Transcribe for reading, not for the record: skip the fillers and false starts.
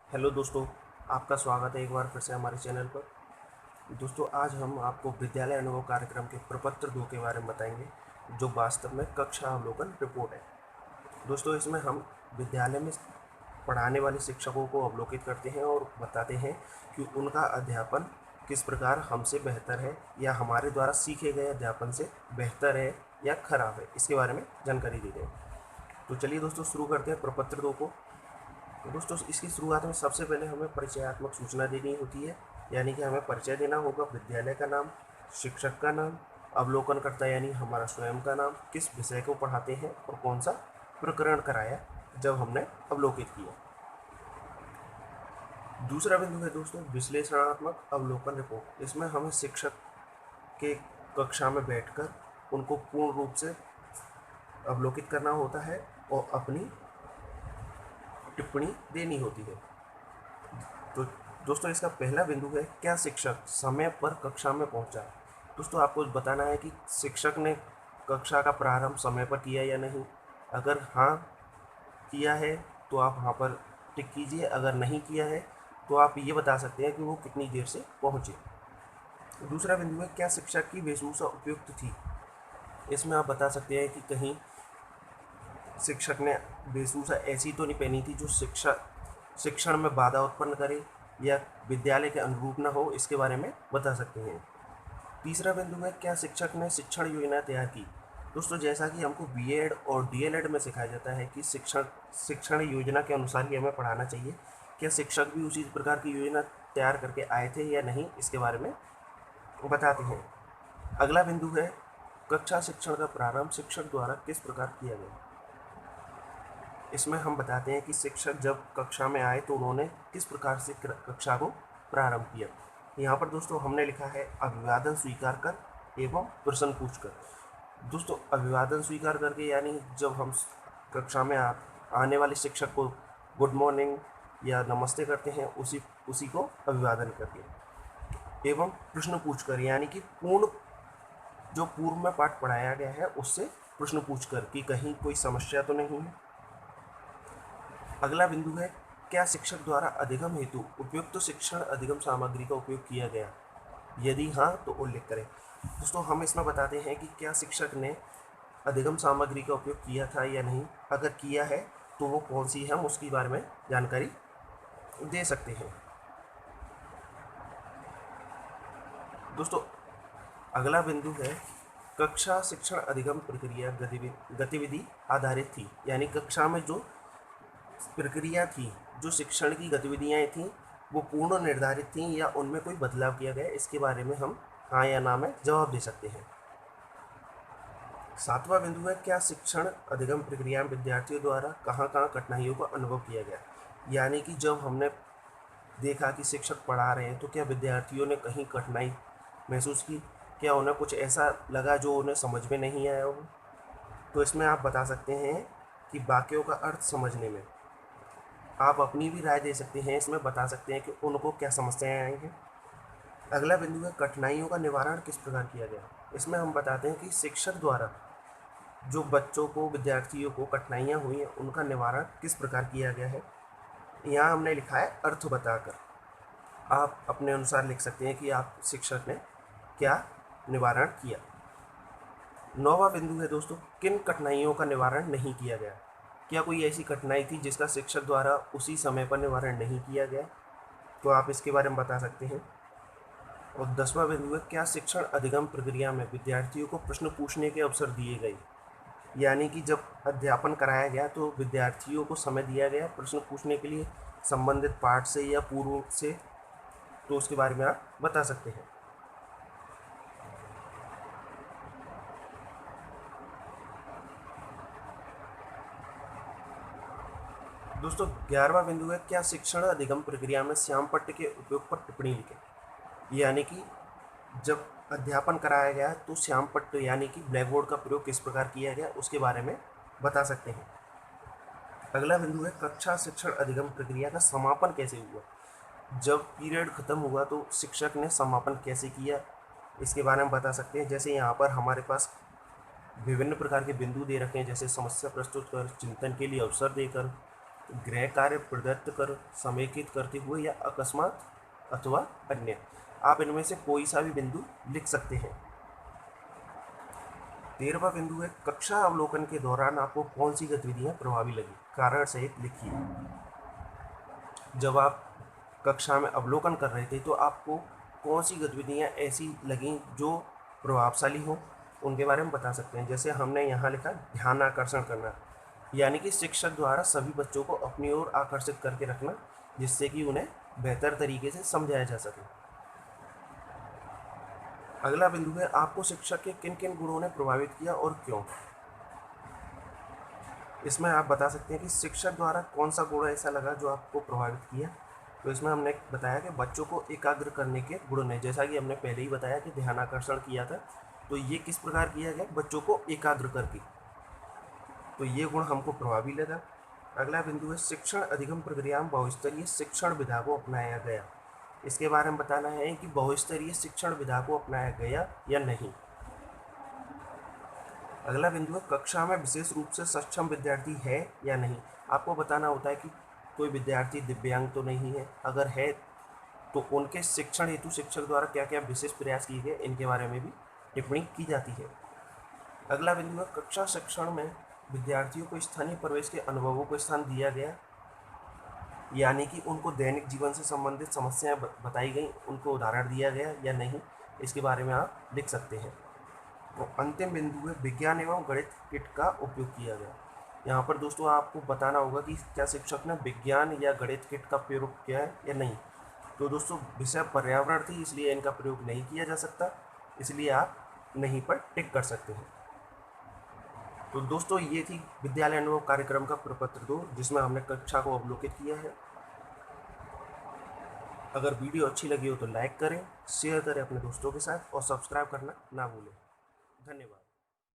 Hello दोस्तों, आपका स्वागत है एक बार फिर से हमारे चैनल पर। दोस्तों, आज हम आपको विद्यालय अनुभव कार्यक्रम के प्रपत्र 2 के बारे में बताएंगे, जो वास्तव में कक्षा अवलोकन रिपोर्ट है। दोस्तों, इसमें हम विद्यालय में पढ़ाने वाले शिक्षकों को अवलोकित करते हैं और बताते हैं कि उनका अध्यापन किस प्रकार हमसे बेहतर है या हमारे द्वारा सीखे गए अध्यापन से बेहतर है या खराब है, इसके बारे में जानकारी देते हैं। तो चलिए दोस्तों, शुरू करते हैं प्रपत्र 2 को। तो दोस्तों, इसकी शुरुआत में सबसे पहले हमें परिचयात्मक सूचना देनी होती है, यानी कि हमें परिचय देना होगा विद्यालय का नाम, शिक्षक का नाम, अवलोकनकर्ता यानी हमारा स्वयं का नाम, किस विषय को पढ़ाते हैं और कौन सा प्रकरण कराया जब हमने अवलोकित किया। दूसरा बिंदु है दोस्तों विश्लेषणात्मक अवलोकन रिपोर्ट। इसमें हमें शिक्षक के कक्षा में बैठकर उनको पूर्ण रूप से अवलोकित करना होता है और अपनी टिप्पणी देनी होती है। तो दोस्तों, इसका पहला बिंदु है क्या शिक्षक समय पर कक्षा में पहुंचा। दोस्तों, आपको बताना है कि शिक्षक ने कक्षा का प्रारंभ समय पर किया या नहीं। अगर हाँ किया है तो आप वहाँ पर टिक कीजिए, अगर नहीं किया है तो आप ये बता सकते हैं कि वो कितनी देर से पहुँचे। दूसरा बिंदु है क्या शिक्षक की वेशभूषा उपयुक्त थी। इसमें आप बता सकते हैं कि कहीं शिक्षक ने वेशभूषा ऐसी तो नहीं पहनी थी जो शिक्षण में बाधा उत्पन्न करे या विद्यालय के अनुरूप न हो, इसके बारे में बता सकते हैं। तीसरा बिंदु है क्या शिक्षक ने शिक्षण योजना तैयार की। दोस्तों, जैसा कि हमको बीएड और डीएलएड में सिखाया जाता है कि शिक्षण योजना के अनुसार ही हमें पढ़ाना चाहिए, क्या शिक्षक भी उसी प्रकार की योजना तैयार करके आए थे या नहीं, इसके बारे में बताते हैं। अगला बिंदु है कक्षा शिक्षण का प्रारंभ शिक्षक द्वारा किस प्रकार किया गया। इसमें हम बताते हैं कि शिक्षक जब कक्षा में आए तो उन्होंने किस प्रकार से कक्षा को प्रारंभ किया। यहाँ पर दोस्तों हमने लिखा है अभिवादन स्वीकार कर एवं प्रश्न पूछकर। दोस्तों, अभिवादन स्वीकार करके यानी जब हम कक्षा में आने वाले शिक्षक को गुड मॉर्निंग या नमस्ते करते हैं, उसी को अभिवादन करके। एवं प्रश्न पूछकर यानी कि जो पूर्व में पाठ पढ़ाया गया है उससे प्रश्न पूछकर कि कहीं कोई समस्या तो नहीं है। अगला बिंदु है क्या शिक्षक द्वारा अधिगम हेतु उपयुक्त शिक्षण अधिगम सामग्री का उपयोग किया गया। यदि हाँ तो उल्लेख करें। दोस्तों, हम इसमें बताते हैं कि क्या शिक्षक ने अधिगम सामग्री का उपयोग किया था या नहीं। अगर किया है तो वो कौन सी है, हम उसके बारे में जानकारी दे सकते हैं। दोस्तों, अगला बिंदु है कक्षा शिक्षण अधिगम प्रक्रिया गतिविधि आधारित थी, यानी कक्षा में जो प्रक्रिया थी, जो शिक्षण की गतिविधियाँ थीं, वो पूर्ण निर्धारित थीं या उनमें कोई बदलाव किया गया, इसके बारे में हम हाँ या ना में जवाब दे सकते हैं। सातवां बिंदु है क्या शिक्षण अधिगम प्रक्रिया में विद्यार्थियों द्वारा कहाँ कठिनाइयों का अनुभव किया गया। यानी कि जब हमने देखा कि शिक्षक पढ़ा रहे हैं तो क्या विद्यार्थियों ने कहीं कठिनाई महसूस की, क्या उन्हें कुछ ऐसा लगा जो उन्हें समझ में नहीं आया हो। तो इसमें आप बता सकते हैं कि वाक्यों का अर्थ समझने में आप अपनी भी राय दे सकते हैं, इसमें बता सकते हैं कि उनको क्या समस्याएं आई हैं। अगला बिंदु है कठिनाइयों का निवारण किस प्रकार किया गया। इसमें हम बताते हैं कि शिक्षक द्वारा जो बच्चों को विद्यार्थियों को कठिनाइयाँ हुई हैं उनका निवारण किस प्रकार किया गया है। यहाँ हमने लिखा है अर्थ बताकर। आप अपने अनुसार लिख सकते हैं कि आप शिक्षक ने क्या निवारण किया। नौवां बिंदु है दोस्तों किन कठिनाइयों का निवारण नहीं किया गया। क्या कोई ऐसी कठिनाई थी जिसका शिक्षक द्वारा उसी समय पर निवारण नहीं किया गया, तो आप इसके बारे में बता सकते हैं। और 10वां बिंदु है क्या शिक्षण अधिगम प्रक्रिया में विद्यार्थियों को प्रश्न पूछने के अवसर दिए गए। यानी कि जब अध्यापन कराया गया तो विद्यार्थियों को समय दिया गया प्रश्न पूछने के लिए संबंधित पाठ से या पूर्व से, तो उसके बारे में आप बता सकते हैं। दोस्तों, 11वां बिंदु है क्या शिक्षण अधिगम प्रक्रिया में श्याम पट्ट के उपयोग पर टिप्पणी लिखें। यानी कि जब अध्यापन कराया गया तो श्याम पट्ट यानी कि ब्लैक बोर्ड का प्रयोग किस प्रकार किया गया उसके बारे में बता सकते हैं। अगला बिंदु है कक्षा शिक्षण अधिगम प्रक्रिया का समापन कैसे हुआ। जब पीरियड खत्म हुआ तो शिक्षक ने समापन कैसे किया, इसके बारे में बता सकते हैं। जैसे यहाँ पर हमारे पास विभिन्न प्रकार के बिंदु दे रखे हैं, जैसे समस्या प्रस्तुत कर, चिंतन के लिए अवसर देकर, गृह कार्य प्रदत्त कर समेकित करते हुए या अकस्मात अथवा अन्य। आप इनमें से कोई सा भी बिंदु लिख सकते हैं। 13वां बिंदु है कक्षा अवलोकन के दौरान आपको कौन सी गतिविधियां प्रभावी लगी, कारण सहित लिखिए। जब आप कक्षा में अवलोकन कर रहे थे तो आपको कौन सी गतिविधियां ऐसी लगीं जो प्रभावशाली हो, उनके बारे में बता सकते हैं। जैसे हमने यहाँ लिखा ध्यान आकर्षण करना, यानी कि शिक्षक द्वारा सभी बच्चों को अपनी ओर आकर्षित करके रखना, जिससे कि उन्हें बेहतर तरीके से समझाया जा सके। अगला बिंदु है आपको शिक्षक के किन किन गुणों ने प्रभावित किया और क्यों। इसमें आप बता सकते हैं कि शिक्षक द्वारा कौन सा गुण ऐसा लगा जो आपको प्रभावित किया। तो इसमें हमने बताया कि बच्चों को एकाग्र करने के गुण ने, जैसा कि हमने पहले ही बताया कि ध्यान आकर्षण किया था, तो ये किस प्रकार किया गया, बच्चों को एकाग्र करके, तो ये गुण हमको प्रभावी लगा। अगला बिंदु है शिक्षण अधिगम प्रक्रिया में बहुस्तरीय शिक्षण विधा को अपनाया गया। इसके बारे में बताना है कि बहुस्तरीय शिक्षण विधा को अपनाया गया या नहीं। अगला बिंदु है कक्षा में विशेष रूप से सक्षम विद्यार्थी है या नहीं। आपको बताना होता है कि कोई विद्यार्थी दिव्यांग तो नहीं है, अगर है तो उनके शिक्षण हेतु शिक्षक द्वारा क्या क्या विशेष प्रयास किए गए, इनके बारे में भी टिप्पणी की जाती है। अगला बिंदु है कक्षा शिक्षण में विद्यार्थियों को स्थानीय प्रवेश के अनुभवों को स्थान दिया गया, यानी कि उनको दैनिक जीवन से संबंधित समस्याएं बताई गई, उनको उदाहरण दिया गया या नहीं, इसके बारे में आप लिख सकते हैं। तो अंतिम बिंदु है विज्ञान एवं गणित किट का उपयोग किया गया। यहाँ पर दोस्तों आपको बताना होगा कि क्या शिक्षक ने विज्ञान या गणित किट का प्रयोग किया है या नहीं। तो दोस्तों विषय पर्यावरण थी, इसलिए इनका प्रयोग नहीं किया जा सकता, इसलिए आप नहीं पर टिक कर सकते हैं। तो दोस्तों ये थी विद्यालय अनुभव कार्यक्रम का प्रपत्र 2, जिसमें हमने कक्षा को अवलोकित किया है। अगर वीडियो अच्छी लगी हो तो लाइक करें, शेयर करें अपने दोस्तों के साथ और सब्सक्राइब करना ना भूलें। धन्यवाद।